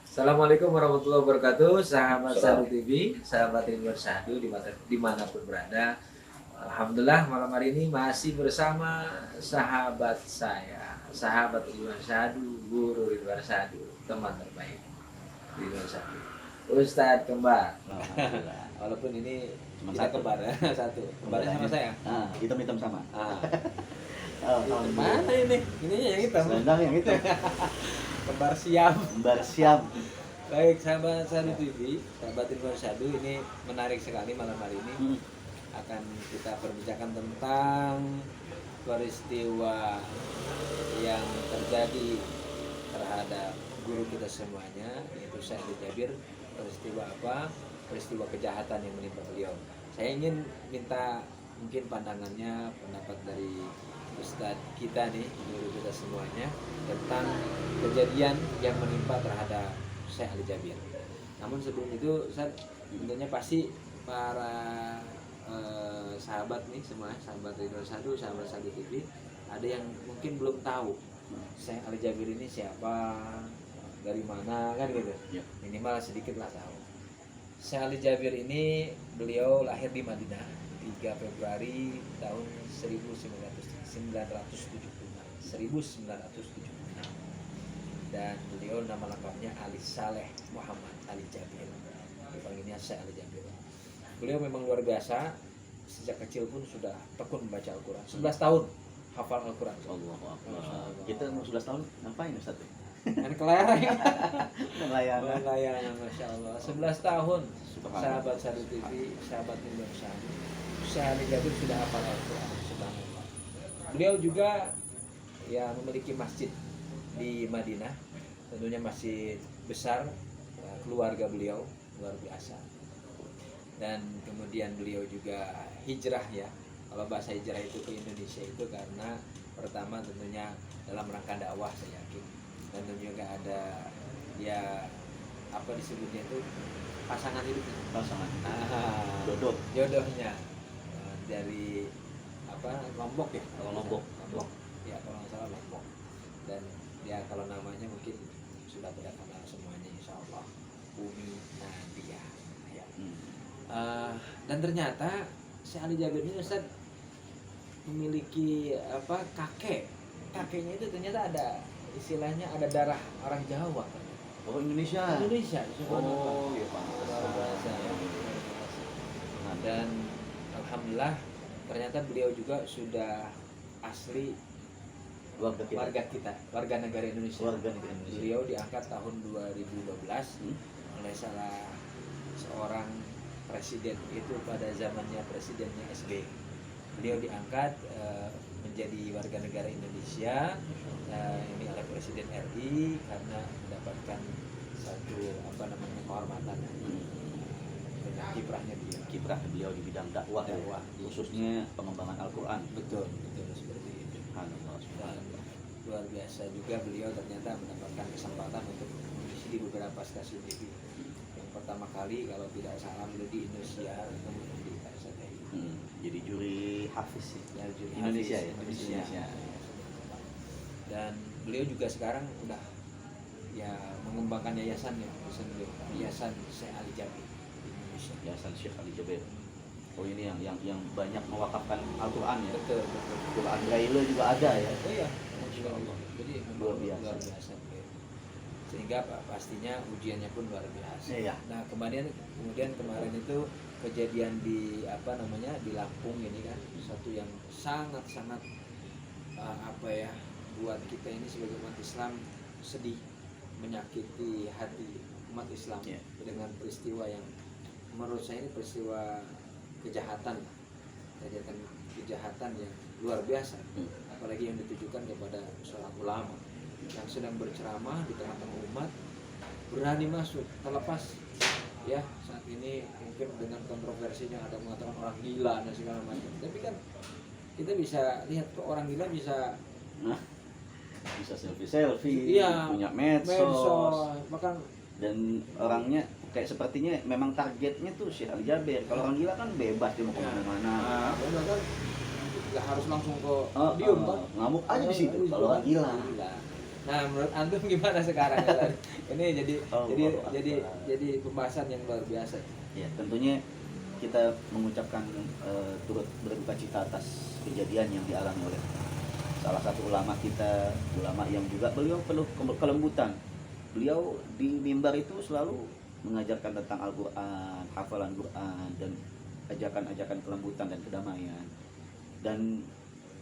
Assalamualaikum warahmatullahi wabarakatuh, sahabat Sadu TV, sahabat Ridwan Sadu dimanapun berada. Alhamdulillah malam hari ini masih bersama sahabat saya, sahabat Ridwan Sadu, guru Ridwan Sadu, teman terbaik Ridwan Sadu, Ustadz Kembar. Walaupun ini cuma kita satu kembar ya, satu kembarnya sama saya. Hitam-hitam sama. Mana ini? Ini yang hitam. Selendang yang itu. Kembar siam. Kembar siam. Baik sahabat Sadu TV, sahabat Ridwan Sadu, ini menarik sekali malam hari ini. Akan kita perbicarakan tentang peristiwa yang terjadi terhadap guru kita semuanya, yaitu Syekh Ali Jabir. Peristiwa apa? Peristiwa kejahatan yang menimpa beliau. Saya ingin minta mungkin pandangannya, pendapat dari Ustadz kita nih, guru kita semuanya, tentang kejadian yang menimpa terhadap Syekh Ali Jabir. Namun sebelum itu, Ustadz, tentunya pasti para sahabat nih semua, sahabat Ridwan Sadu, sahabat Sadu TV, ada yang mungkin belum tahu Syekh Ali Jabir ini siapa, dari mana, kan gitu. Minimal sedikit lah tahu. Syekh Ali Jabir ini beliau lahir di Madinah 3 Februari tahun 1976 dan beliau nama lengkapnya Ali Saleh Muhammad Ali Jabir, dipanggilnya Syekh Ali Jabir. Beliau memang luar biasa, sejak kecil pun sudah tekun membaca Al-Quran. 11 tahun hafal Al-Quran. Kita umur 11 tahun ngapain Ustaz? Main kelereng. Layangan. Masya Allah. 11 tahun sahabat Sadu TV, sahabat Ridwan Sadu, Syekh Ali Jabir sudah hafal Al-Quran. Subhanallah. Beliau juga ya memiliki masjid di Madinah, tentunya masjid besar. Keluarga beliau luar biasa. Dan kemudian beliau juga hijrah ya. Kalau bahasa hijrah itu ke Indonesia itu karena pertama tentunya dalam rangka dakwah, saya yakin. Dan juga ada ya apa disebutnya itu pasangan hidupnya. Jodohnya dari apa, Lombok ya, Lombok ya, kalau nggak salah Lombok. Dan ya kalau namanya mungkin sudah pada kenal semuanya, insya Allah, Umi Nadia ya. Dan ternyata Syekh Ali Jabir ini Ustaz memiliki apa, kakeknya itu ternyata ada istilahnya ada darah orang Jawa. Indonesia. Oh iya, luar biasa ya. Dan alhamdulillah ternyata beliau juga sudah asli warga kita, warga negara Indonesia. Beliau diangkat tahun 2012 oleh salah seorang presiden, itu pada zamannya presidennya SBY. Beliau diangkat menjadi warga negara Indonesia ini oleh Presiden RI karena mendapatkan satu apa namanya kehormatan dengan kiprah beliau di bidang dakwah, khususnya pengembangan Al-Quran. Betul seperti itu. Dan luar biasa juga beliau ternyata mendapatkan kesempatan untuk mengisi di beberapa stasiun TV. Yang pertama kali kalau tidak salah beliau di Indonesia, kemudian di RCTI. Jadi juri hafiz ya, juri Indonesia hafiz, Indonesia. Dan beliau juga sekarang udah ya mengembangkan yayasannya, Yayasan Syekh Ali Jabir di Indonesia. Yayasan Syekh Ali Jabir. Oh, ini yang banyak mewakafkan Al-Quran ya. Betul. Quran Braille juga ada ya. Oh iya, jadi luar biasa. Sehingga pastinya ujiannya pun luar biasa. Iya. Nah, kemudian kemarin itu kejadian di apa namanya di Lampung ini kan, satu yang sangat apa ya, buat kita ini sebagai umat Islam sedih, menyakiti hati umat Islam dengan peristiwa yang menurut saya ini peristiwa kejahatan yang luar biasa, apalagi yang ditujukan kepada seorang ulama yang sedang berceramah di tengah-tengah umat, berani masuk, terlepas ya saat ini mungkin dengan kontroversinya ada mengatakan orang gila dan segala macam, tapi kan kita bisa lihat kok orang gila bisa selfie, iya, punya medsos, bahkan dan orangnya kayak sepertinya memang targetnya tuh Syekh Ali Jabir. Kalau orang gila kan bebas, dia mau kemana-mana. Benar kan? nggak harus langsung ke podium kan. Ngamuk aja di situ kalau orang gila. Nah, menurut antum gimana sekarang? Ini Allah. jadi pembahasan yang luar biasa. Ya, tentunya kita mengucapkan turut berduka cita atas kejadian yang dialami oleh salah satu ulama kita, ulama yang juga beliau penuh kelembutan. Beliau di mimbar itu selalu mengajarkan tentang Al-Quran, hafalan Quran, dan ajakan-ajakan kelembutan dan kedamaian. Dan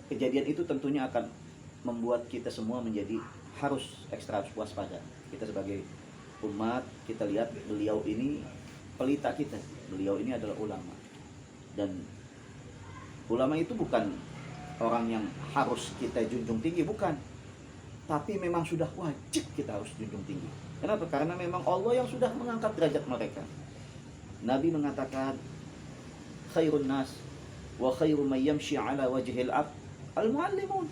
kejadian itu tentunya akan membuat kita semua menjadi harus ekstra waspada. Kita sebagai umat, kita lihat beliau ini pelita kita. Beliau ini adalah ulama. Dan ulama itu bukan orang yang harus kita junjung tinggi, bukan. Tapi memang sudah wajib kita harus junjung tinggi. Kenapa? Karena memang Allah yang sudah mengangkat derajat mereka. Nabi mengatakan, khairun nas wa khairu man yamshi ala wajhil ard al-muallimun.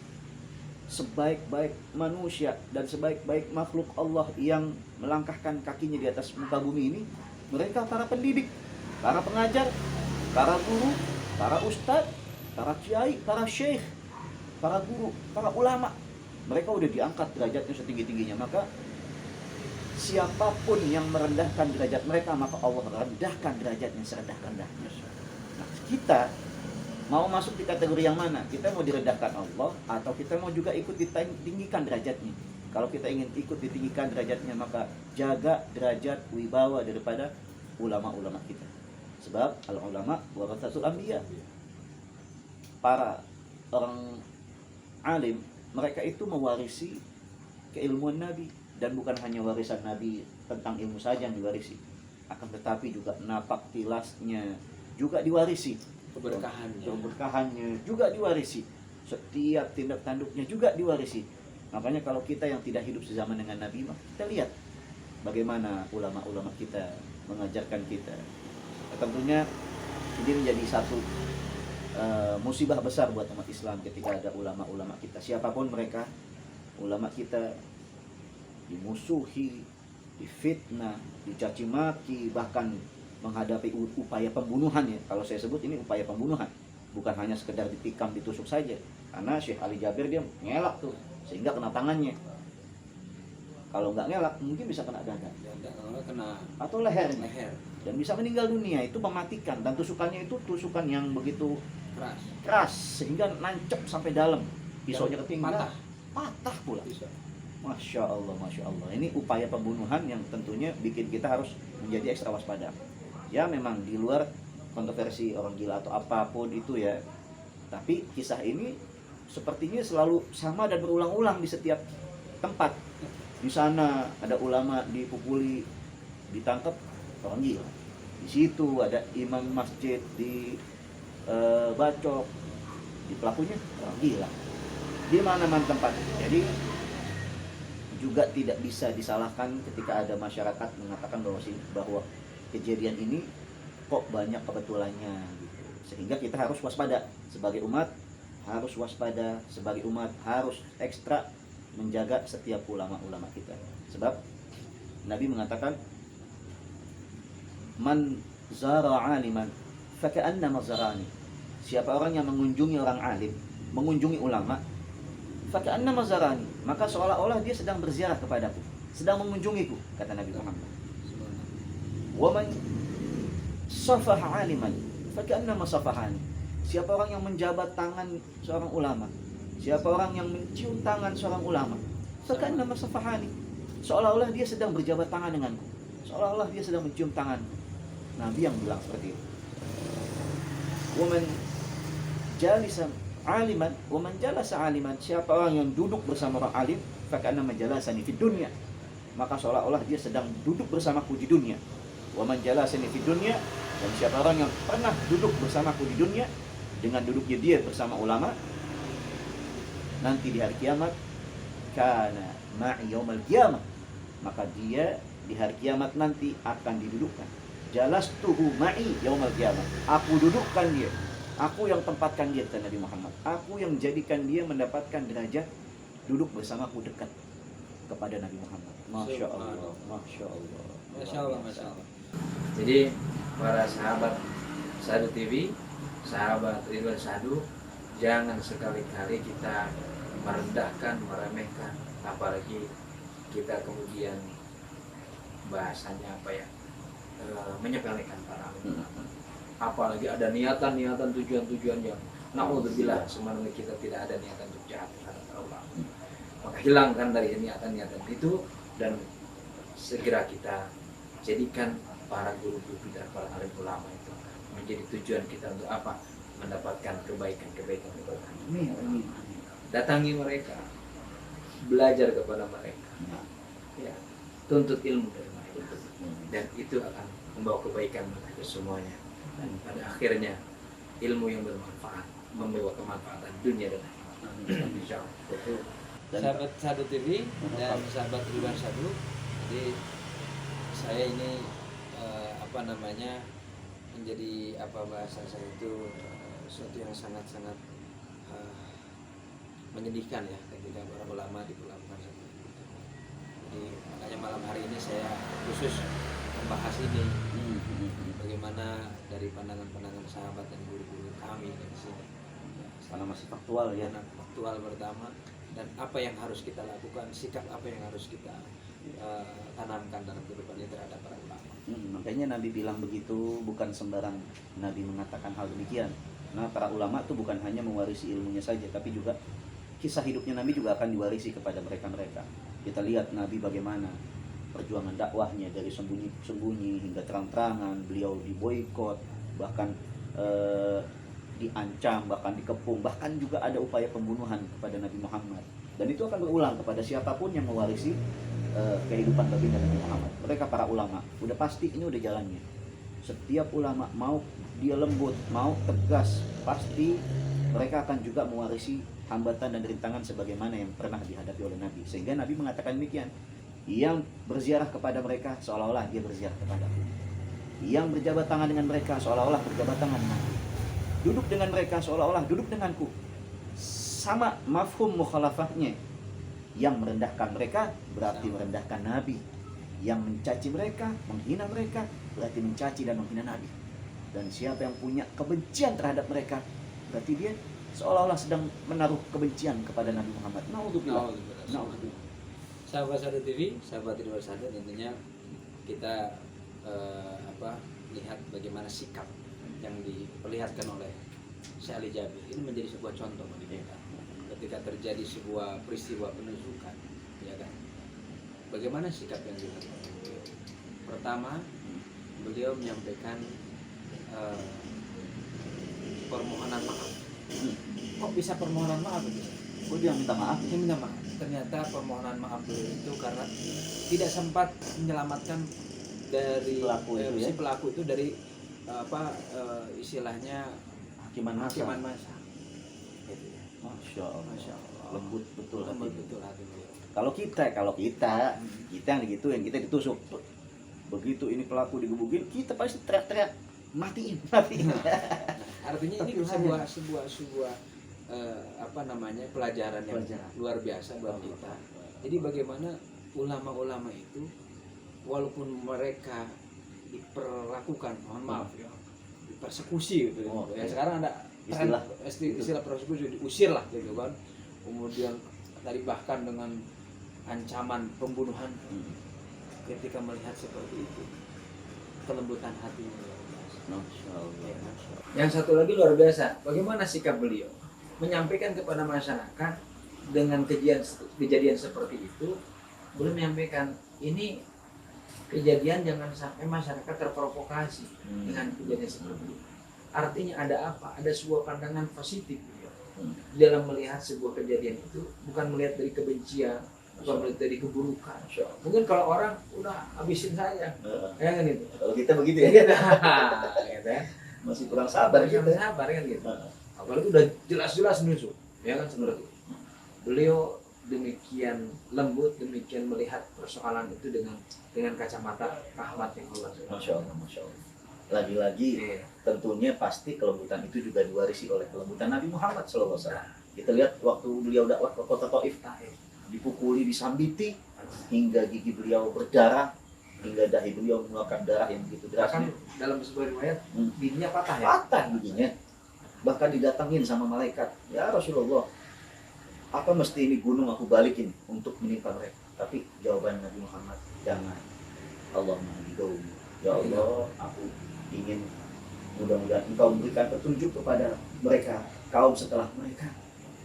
Sebaik-baik manusia dan sebaik-baik makhluk Allah yang melangkahkan kakinya di atas muka bumi ini, mereka para pendidik, para pengajar, para guru, para ustadz, para kiai, para syekh, para guru, para ulama. Mereka udah diangkat derajatnya setinggi-tingginya. Maka siapapun yang merendahkan derajat mereka, maka Allah rendahkan derajatnya serendah-rendahnya. Nah, kita mau masuk di kategori yang mana? Kita mau direndahkan Allah atau kita mau juga ikut ditinggikan derajatnya? Kalau kita ingin ikut ditinggikan derajatnya, maka jaga derajat wibawa daripada ulama-ulama kita. Sebab al-ulama warathatul anbiya. Para orang alim, mereka itu mewarisi keilmuan Nabi, dan bukan hanya warisan Nabi tentang ilmu saja yang diwarisi, akan tetapi juga napak tilasnya juga diwarisi, keberkahannya juga diwarisi, setiap tindak tanduknya juga diwarisi. Makanya kalau kita yang tidak hidup sezaman dengan Nabi, kita lihat bagaimana ulama-ulama kita mengajarkan kita. Tentunya ini menjadi satu musibah besar buat umat Islam ketika ada ulama-ulama kita, siapapun mereka. Ulama kita dimusuhi, difitnah, dicaci maki, bahkan menghadapi upaya pembunuhan ya. Kalau saya sebut ini upaya pembunuhan, bukan hanya sekedar ditikam, ditusuk saja. Karena Syekh Ali Jabir dia ngelak tuh sehingga kena tangannya. Kalau nggak ngelak mungkin bisa kena dada, Kena atau lehernya, leher. dan bisa meninggal dunia. Itu mematikan, dan tusukannya itu tusukan yang begitu Keras sehingga nancep sampai dalam, pisaunya ketinggalan, patah pula. Masya Allah, Masya Allah. Ini upaya pembunuhan yang tentunya bikin kita harus menjadi ekstra waspada. Ya memang di luar kontroversi orang gila atau apapun itu ya, tapi kisah ini sepertinya selalu sama dan berulang-ulang di setiap tempat. Di sana ada ulama dipukuli, ditangkap, orang gila. Di situ ada imam masjid bacok, di pelakunya orang gila. Di mana-mana tempat. Jadi juga tidak bisa disalahkan ketika ada masyarakat mengatakan bahwa kejadian ini kok banyak kebetulannya gitu. Sehingga kita harus waspada sebagai umat, harus waspada sebagai umat, harus ekstra menjaga setiap ulama-ulama kita. Sebab Nabi mengatakan, man zara aliman faka'annama zarani. Siapa orang yang mengunjungi orang alim, mengunjungi ulama, faka'annama zarani, maka seolah-olah dia sedang berziarah kepadaku, sedang mengunjungiku, kata Nabi Muhammad. Wa man safaha aliman faka'annama safahani. Siapa orang yang menjabat tangan seorang ulama, siapa orang yang mencium tangan seorang ulama, faka'annama safahani, seolah-olah dia sedang berjabat tangan denganku, seolah-olah dia sedang mencium tangan. Nabi yang bilang seperti itu. Waman jalisa aliman, waman jalasa aliman, siapa orang yang duduk bersama orang alim, faka'annama jalasani fid dunya, maka seolah-olah dia sedang duduk bersamaku di dunia. Waman jalasani fid dunya, dan siapa orang yang pernah duduk bersamaku di dunia, dengan duduknya dia bersama ulama, nanti di hari kiamat, kana ma'i yaumal qiyamah, maka dia di hari kiamat nanti akan didudukkan. Jalastuhu ma'i yaumal qiyamah, aku dudukkan dia, aku yang tempatkan dia, kata Nabi Muhammad. Aku yang jadikan dia mendapatkan derajat duduk bersamaku dekat kepada Nabi Muhammad. Masya Allah, Masya Allah, Masya Allah, Masya Allah. Jadi para sahabat Sadu TV, sahabat Ridwan Sadu, jangan sekali-kali kita merendahkan, meremehkan, apalagi kita kemudian bahasanya apa ya, menyepelekan para ulama. Apalagi ada niatan-niatan, tujuan-tujuan yang naudzubillah, sebenarnya kita tidak ada niatan untuk jahat terhadap para ulama. Maka hilangkan dari niatan-niatan itu dan segera kita jadikan para guru-guru dan para alim ulama itu menjadi tujuan kita untuk apa? Mendapatkan kebaikan-kebaikan. Datangi mereka, belajar kepada mereka, ya, tuntut ilmu dari mereka, dan itu akan membawa kebaikan bagi kita semuanya. Dan pada akhirnya ilmu yang bermanfaat membawa kemanfaatan dunia dan akhirat. Insyaallah. Betul. Dan Sahabat Sadu TV dan sahabat Ridwan Sadu, jadi saya ini menjadi bahasa saya itu sesuatu yang sangat-sangat menyedihkan ya ketika para ulama diperlakukan seperti itu. Jadi makanya malam hari ini saya khusus membahas ini, bagaimana dari pandangan-pandangan sahabat dan guru-guru kami di sini. karena masih faktual ya. Karena faktual pertama, dan apa yang harus kita lakukan, sikap apa yang harus kita tanamkan dalam kehidupan ini terhadap para ulama. Makanya Nabi bilang begitu, bukan sembarang Nabi mengatakan hal demikian. Nah, para ulama itu bukan hanya mewarisi ilmunya saja, tapi juga kisah hidupnya Nabi juga akan diwarisi kepada mereka-mereka. Kita lihat Nabi bagaimana perjuangan dakwahnya dari sembunyi-sembunyi hingga terang-terangan. Beliau diboikot, bahkan diancam, bahkan dikepung, bahkan juga ada upaya pembunuhan kepada Nabi Muhammad. Dan itu akan berulang kepada siapapun yang mewarisi kehidupan baginda Nabi Muhammad. Mereka para ulama, udah pasti ini udah jalannya. Setiap ulama mau dia lembut, mau tegas, pasti mereka akan juga mewarisi hambatan dan rintangan sebagaimana yang pernah dihadapi oleh Nabi. Sehingga Nabi mengatakan demikian, yang berziarah kepada mereka seolah-olah dia berziarah kepadaku, yang berjabat tangan dengan mereka seolah-olah berjabat tangan denganku, duduk dengan mereka seolah-olah duduk denganku. Sama mafhum mukhalafahnya. Yang merendahkan mereka berarti merendahkan Nabi. Yang mencaci mereka, menghina mereka berarti mencaci dan menghina Nabi. Dan siapa yang punya kebencian terhadap mereka, berarti dia seolah-olah sedang menaruh kebencian kepada Nabi Muhammad. Naudzubillah. Sahabat Sadu TV, sahabat Ridwan Sadu, tentunya kita lihat bagaimana sikap yang diperlihatkan oleh Syekh Ali Jabir ini menjadi sebuah contoh bagi kita. Ketika terjadi sebuah peristiwa penusukan, ya kan, bagaimana sikap yang dilakukan beliau? Pertama, beliau menyampaikan permohonan maaf. Kok bisa permohonan maaf begitu? Oh, dia minta maaf. Dia minta maaf. Ternyata permohonan maaf beliau itu karena tidak sempat menyelamatkan dari si pelaku itu dari istilahnya hakiman masa. Gitu ya. Masya Allah. Lembut betul hati beliau. Kalau kita yang digituin, kita ditusuk. Begitu ini pelaku digebukin, kita pasti teriak-teriak, matiin. Artinya ini sebuah pelajaran yang luar biasa buat kita. Jadi bagaimana ulama-ulama itu walaupun mereka diperlakukan, mohon maaf ya, dipersekusi gitu. Ya sekarang ada istilah persekusi, diusir lah gitu kan. Kemudian tadi bahkan dengan ancaman pembunuhan. Ketika melihat seperti itu, kelembutan hatinya luar biasa. Masya Allah. Yang satu lagi luar biasa, bagaimana sikap beliau menyampaikan kepada masyarakat dengan kejadian seperti itu. Beliau menyampaikan ini kejadian jangan sampai masyarakat terprovokasi dengan kejadian seperti itu. Artinya ada apa? Ada sebuah pandangan positif beliau dalam melihat sebuah kejadian itu, bukan melihat dari kebencian, bukan melihat dari keburukan. Mungkin kalau orang udah habisin saya, ya kan itu. Kalau kita begitu ya, gitu ya. Masih kurang sabar gitu. Sabar kan gitu. Apalagi udah jelas-jelas nusuk, ya kan seperti itu. Beliau demikian lembut, demikian melihat persoalan itu dengan kacamata rahmat yang Allah. Masya Allah. Lagi-lagi tentunya pasti kelembutan itu juga diwarisi oleh kelembutan Nabi Muhammad SAW. Kita lihat waktu beliau dakwah ke kota Taif, dipukuli, disambiti hingga gigi beliau berdarah, hingga dahi beliau mengeluarkan darah yang begitu deras. Bahkan dalam sebuah riwayat giginya patah ya? Patah giginya. bahkan didatangin sama malaikat. Ya Rasulullah, apa mesti ini gunung aku balikin untuk menimpa mereka? Tapi jawaban Nabi Muhammad, jangan. Allahumma hidau. Ya Allah, aku ingin mudah-mudahan engkau memberikan petunjuk kepada mereka, kaum setelah mereka.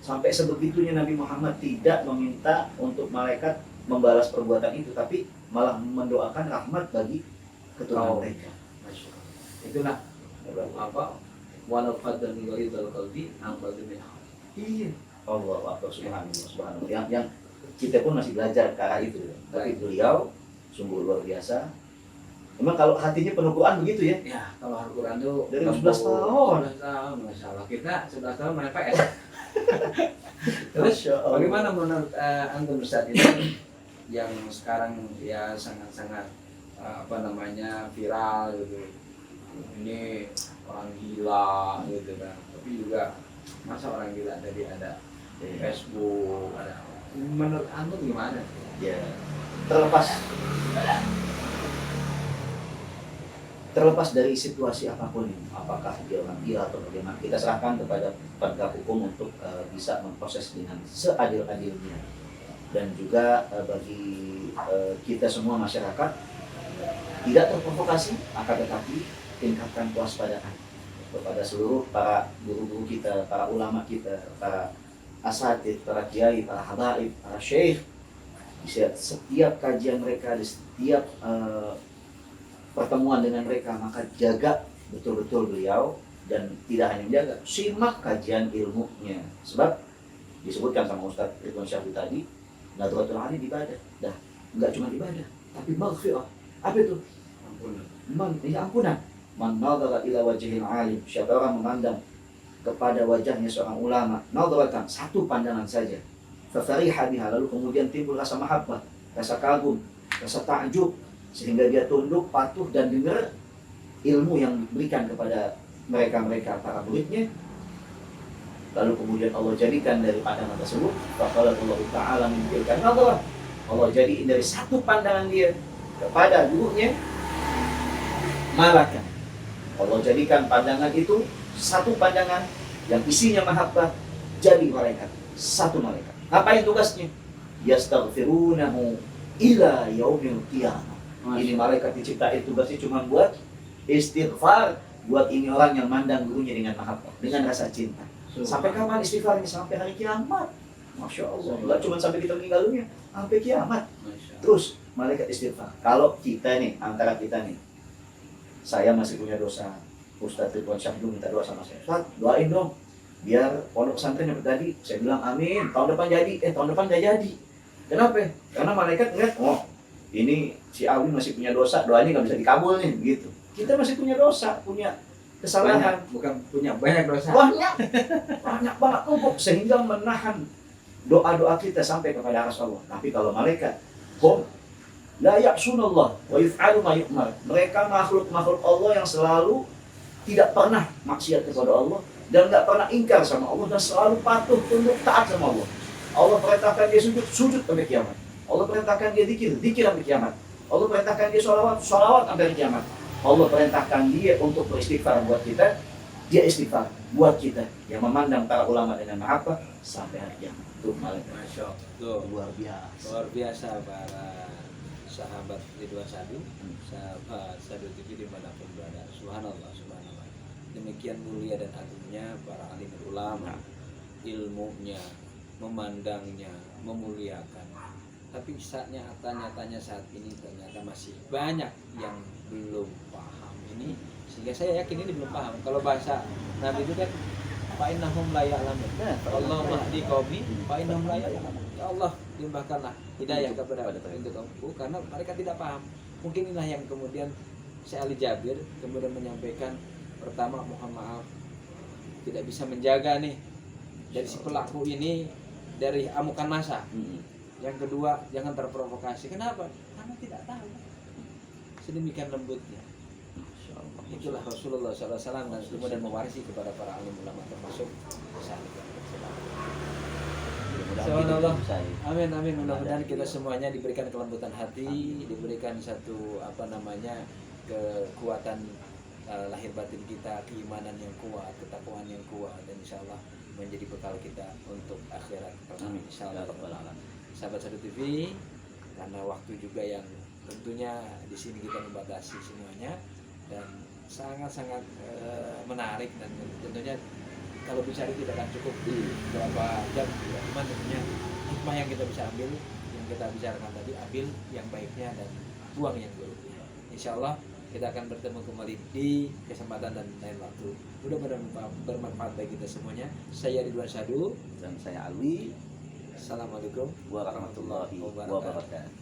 Sampai sebegitunya Nabi Muhammad tidak meminta untuk malaikat membalas perbuatan itu, tapi malah mendoakan rahmat bagi keturunan mereka. Itulah apa? Walau qaddan ghaidal qalbi ambadu min. Iya. Allah Akbar, subhanallah. Yang kita pun masih belajar ke arah itu. Tapi beliau sungguh luar biasa. Memang kalau hatinya penuh Quran begitu ya? Ya, kalau Al-Quran itu Dari 11 tahun. 11 tahun, Masya Allah. Kita 11 tahun main PS. Terus bagaimana menurut antum Ustaz ini yang sekarang ya sangat-sangat apa namanya viral gitu. Ini orang gila gitu kan. Tapi juga masa orang gila tadi ada Facebook, ada. Menurut antum gimana? Ya, terlepas dari situasi apapun ini, apakah dia orang gila atau bagaimana, kita serahkan kepada penegak hukum untuk bisa memproses dengan seadil-adilnya. Dan juga bagi kita semua masyarakat tidak terprovokasi, akan tetapi tingkatkan kewaspadaan kepada seluruh para guru-guru kita, para ulama kita, para asatidz, para kiai, para habaib, para syekh. Setiap kajian mereka, di setiap pertemuan dengan mereka, maka jaga betul-betul beliau, dan tidak hanya menjaga, simak kajian ilmunya. Sebab disebutkan sama Ustaz Ridwan Syahdu tadi, Nadratul Alim ibadah. Dah, enggak cuma ibadah, tapi maghfirah. Apa itu? Ampunan. Man nadhara ila wajhil alim, siapa orang memandang kepada wajahnya seorang ulama, nadratan, satu pandangan saja, fa fariha biha, lalu kemudian timbul rasa mahabbah, rasa kagum, rasa takjub, sehingga dia tunduk, patuh, dan dengar ilmu yang diberikan kepada mereka-mereka para muridnya. Lalu kemudian Allah jadikan dari pandangan tersebut, faqala Allah Ta'ala min tilka nadhrah, Allah jadiin dari satu pandangan dia kepada gurunya malakan. Allah jadikan pandangan itu satu pandangan yang isinya mahabbah, jadi malaikat, satu malaikat. Ngapain tugasnya? Yastaghfirunahu ila yaumil qiyamah. Ini malaikat diciptain tugasnya cuma buat istighfar, buat ini orang yang mandang gurunya dengan mahabbah, dengan rasa cinta. Sampai kapan istighfarnya? Sampai hari kiamat. Masya Allah. Enggak cuma sampai kita meninggal dunia, sampai kiamat. Terus malaikat istighfar. Kalau kita nih, antara kita nih, saya masih punya dosa, Ustaz Ridwan Syahdu minta doa sama saya, Ustaz doain dong biar pondok pesantren yang tadi. Saya bilang amin, tahun depan jadi. Tahun depan gak jadi. Kenapa? Karena malaikat ngeliat, oh ini si Awi masih punya dosa, doanya gak bisa dikabul nih, gitu. Kita masih punya dosa, punya kesalahan. Bukan punya banyak dosa. Banyak banget tumpuk, sehingga menahan doa-doa kita sampai kepada Rasulullah. Tapi kalau malaikat, la ya'sunallah wa yuf'alu ma yu'mar. Mereka makhluk-makhluk Allah yang selalu tidak pernah maksiat kepada Allah dan tidak pernah ingkar sama Allah, dan selalu patuh, tunduk, taat sama Allah. Allah perintahkan dia sujud sampai kiamat. Allah perintahkan dia zikir sampai kiamat. Allah perintahkan dia sholawat sampai kiamat. Allah perintahkan dia untuk beristighfar buat kita, dia istighfar buat kita, yang memandang para ulama dengan mahabbah sampai hari kiamat. Tuh malaikat. Masya Allah. Luar biasa. Luar biasa para sahabat Ridwan Syahdu, sahabat Syahdu TV dimanapun berada. Subhanallah, subhanallah. Demikian mulia dan agungnya para alim ulama, ilmunya, memandangnya, memuliakan. Tapi nyatanya saat ini ternyata masih banyak yang belum paham ini, sehingga saya yakin ini belum paham. Kalau bahasa Nabi itu kan, fa innahum la ya'lamun. Allah mahdi qaumi fa innahum la ya'lamun. Ya Allah, limpahkanlah hidayah kepada untuk kaumku karena mereka tidak paham. Mungkin inilah yang kemudian Syekh Ali Jabir kemudian menyampaikan, pertama mohon maaf tidak bisa menjaga nih dari si pelaku ini dari amukan massa. Yang kedua, jangan terprovokasi. Kenapa? Karena tidak tahu. Sedemikian lembutnya. Itulah Rasulullah SAW, dan kemudian mewarisi kepada para alim ulama termasuk Syekh. Subhanallah. Amin amin. Mudah-mudahan kita semuanya diberikan kelembutan hati, diberikan satu kekuatan lahir batin kita, keimanan yang kuat, ketakwaan yang kuat, dan insya Allah menjadi bekal kita untuk akhirat. Amin. Insya Allah. Ya Rabbal Alamin. Sahabat Sadu TV, karena waktu juga yang tentunya di sini kita membatasi semuanya dan sangat-sangat menarik, dan tentunya kalau bicara tidak akan cukup berapa jam, cuman tentunya hikmah yang kita bisa ambil, yang kita bicarakan tadi, ambil yang baiknya dan buang yang buruknya. Insya Allah kita akan bertemu kembali di kesempatan dan lain waktu. Mudah-mudahan bermanfaat bagi kita semuanya. Saya Ridwan Syahdu Dan saya Alwi. Assalamualaikum Warahmatullahi wabarakatuh.